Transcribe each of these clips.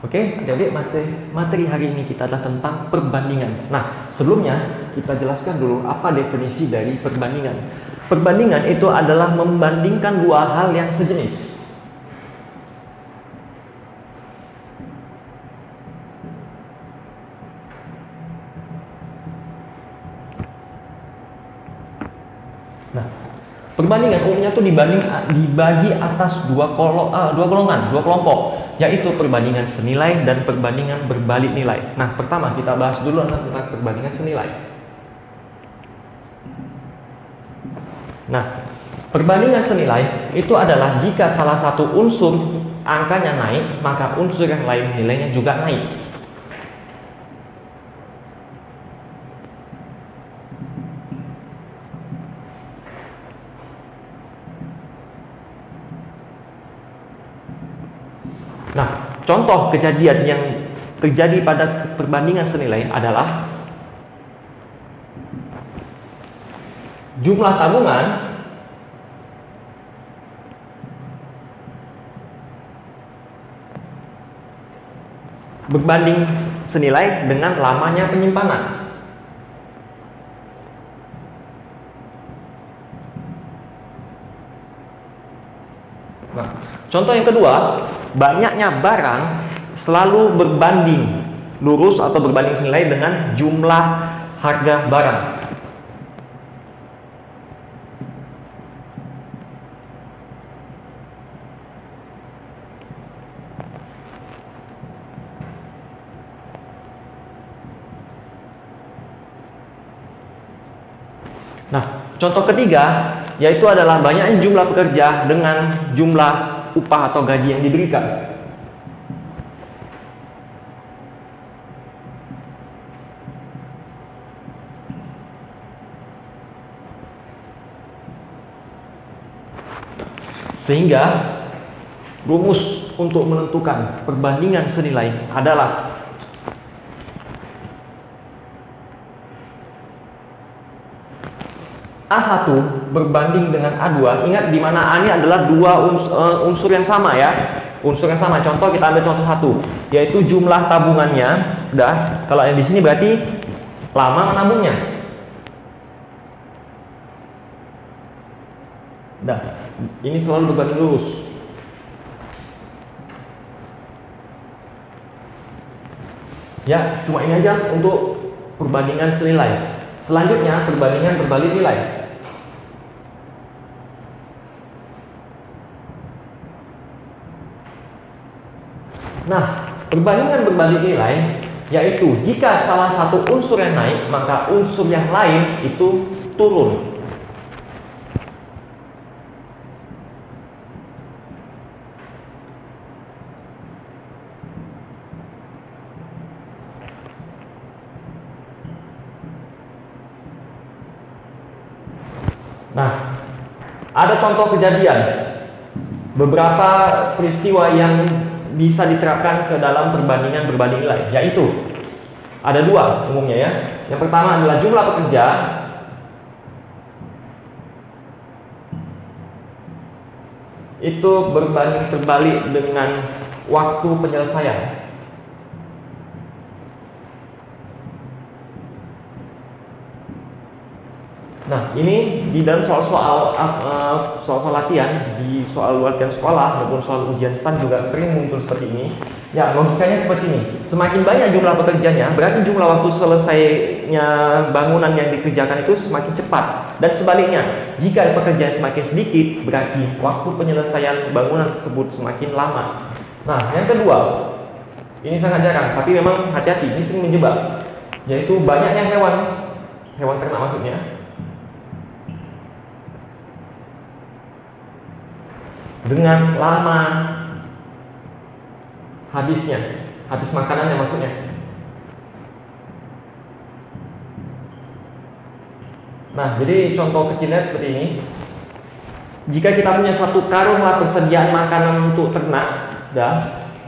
Oke, adik-adik, materi hari ini kita adalah tentang perbandingan. Nah, sebelumnya kita jelaskan dulu apa definisi dari perbandingan. Perbandingan itu adalah membandingkan dua hal yang sejenis. Nah, perbandingan umumnya itu dibagi atas dua kelompok, yaitu perbandingan senilai dan perbandingan berbalik nilai. Nah, pertama kita bahas dulu tentang perbandingan senilai. Nah, perbandingan senilai itu adalah jika salah satu unsur angkanya naik, maka unsur yang lain nilainya juga naik. Nah, contoh kejadian yang terjadi pada perbandingan senilai adalah jumlah tabungan berbanding senilai dengan lamanya penyimpanan. Nah, contoh yang kedua, banyaknya barang selalu berbanding lurus atau berbanding senilai dengan jumlah harga barang. Nah, contoh ketiga yaitu adalah banyaknya jumlah pekerja dengan jumlah upah atau gaji yang diberikan. Sehingga rumus untuk menentukan perbandingan senilai adalah A1 berbanding dengan A2. Ingat di mana A ini adalah dua unsur yang sama ya. Unsur yang sama. Contoh kita ambil contoh 1, yaitu jumlah tabungannya. Udah, kalau yang di sini berarti lama menabungnya. Udah, ini selalu berbanding lurus. Ya, cuma ini aja untuk perbandingan senilai. Selanjutnya perbandingan berbalik nilai. Nah, perbandingan berbalik nilai yaitu jika salah satu unsur yang naik, maka unsur yang lain itu turun. Nah, ada contoh kejadian beberapa peristiwa yang bisa diterapkan ke dalam perbandingan berbanding nilai, yaitu ada dua umumnya ya. Yang pertama adalah jumlah pekerja itu berbanding terbalik dengan waktu penyelesaian. Nah, ini di dalam soal-soal latihan, di soal latihan sekolah maupun soal ujian STAN juga sering muncul seperti ini. Ya, logikanya seperti ini. Semakin banyak jumlah pekerjanya, berarti jumlah waktu selesainya bangunan yang dikerjakan itu semakin cepat. Dan sebaliknya, jika pekerjaan semakin sedikit, berarti waktu penyelesaian bangunan tersebut semakin lama. Nah, yang kedua, ini sangat jarang, tapi memang hati-hati, ini sering menjebak, yaitu banyaknya hewan ternak maksudnya, dengan lama habis makanannya maksudnya. Nah, jadi contoh kecilnya seperti ini. Jika kita punya satu karung persediaan makanan untuk ternak,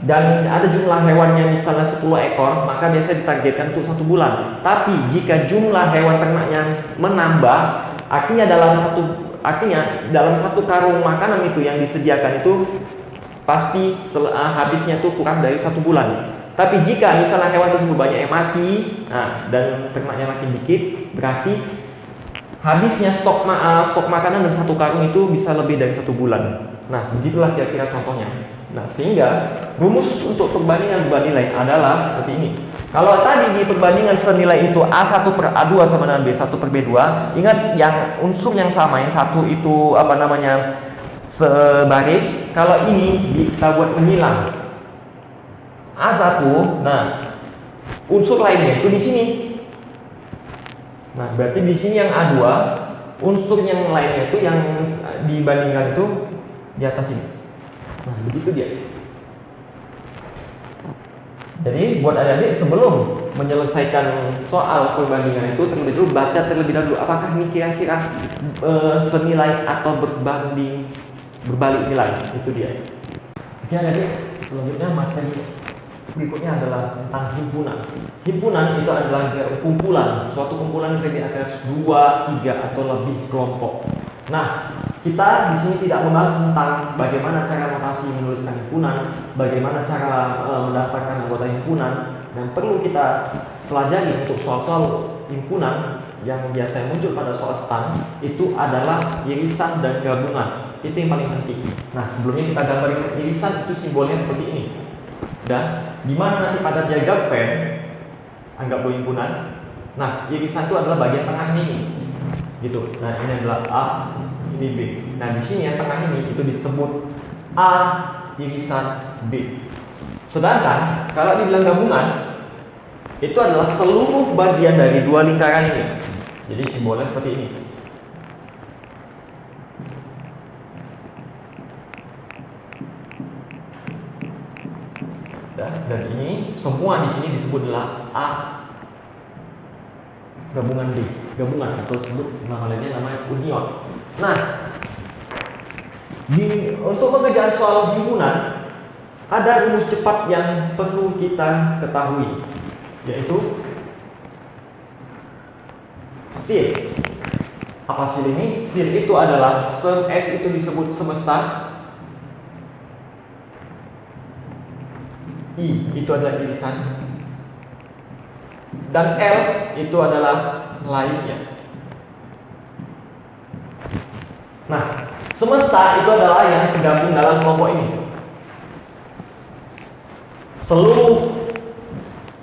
dan ada jumlah hewannya misalnya 10 ekor, maka biasa ditargetkan untuk 1 bulan. Tapi jika jumlah hewan ternaknya menambah, artinya dalam satu karung makanan itu yang disediakan itu pasti habisnya tuh kurang dari 1 bulan. Tapi jika misalnya hewan tersebut banyak yang mati, dan ternaknya makin dikit, berarti habisnya stok makanan dalam 1 karung itu bisa lebih dari 1 bulan. Nah, begitulah kira-kira contohnya. Nah, sehingga rumus untuk perbandingan bernilai adalah seperti ini. Kalau tadi di perbandingan senilai itu A1 per A2 sama dengan B1 per B2, ingat yang unsur yang sama, yang satu itu sebaris. Kalau ini kita buat menyilang A1, nah unsur lainnya itu di sini. Nah, berarti di sini yang A2, unsur yang lainnya itu yang dibandingkan itu di atas ini. Nah, begitu dia. Jadi buat adik-adik sebelum menyelesaikan soal perbandingan itu terlebih dulu baca terlebih dahulu apakah ini kira-kira senilai atau berbalik nilai. Itu dia. Oke adik-adik, selanjutnya materi berikutnya adalah tentang himpunan. Himpunan itu adalah kumpulan, suatu kumpulan yang terdiri atas 2, 3 atau lebih kelompok. Nah, kita di sini tidak membahas tentang bagaimana cara notasi menuliskan himpunan, bagaimana cara mendaftarkan anggota himpunan. Yang perlu kita pelajari untuk soal-soal himpunan yang biasanya muncul pada soal STAN itu adalah irisan dan gabungan. Itu yang paling penting. Nah, sebelumnya kita gambarin irisan itu simbolnya seperti ini. Dan di mana nanti pada diagram Venn, anggap dua himpunan. Nah, irisan itu adalah bagian tengah ini. Gitu. Nah, ini adalah A, ini B. Nah, di sini yang tengah ini itu disebut A irisan B. Sedangkan kalau dibilang gabungan itu adalah seluruh bagian dari 2 lingkaran ini. Jadi simbolnya seperti ini. Dan ini semua di sini disebut adalah A gabungan B, gabungan atau sebut nama lainnya namanya union. Nah, untuk pengerjaan soal himpunan ada rumus cepat yang perlu kita ketahui, yaitu SIL. Apa SIL ini? SIL itu adalah S itu disebut semesta, I itu adalah irisan, dan L itu adalah lainnya. Nah, semesta itu adalah yang tergabung dalam kelompok ini. Seluruh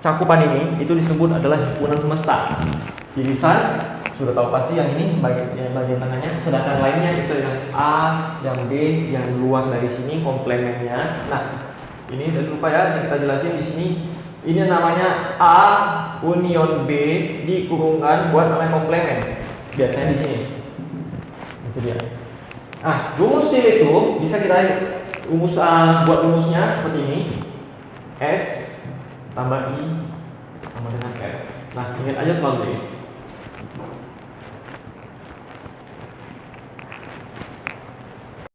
cakupan ini itu disebut adalah himpunan semesta. Irisan sudah tahu pasti yang ini bagian tengahnya, sedangkan lainnya itu yang A, yang B, yang luar dari sini komplemennya. Nah, ini jangan lupa ya, kita jelasin di sini. Ini namanya A union B dikurungkan buat namanya komplemen. Biasanya di sini. Itu dia. Nah, rumus SIL itu bisa kita buat rumusnya seperti ini. S tambah I sama dengan R. Nah, ingat aja selalu ini.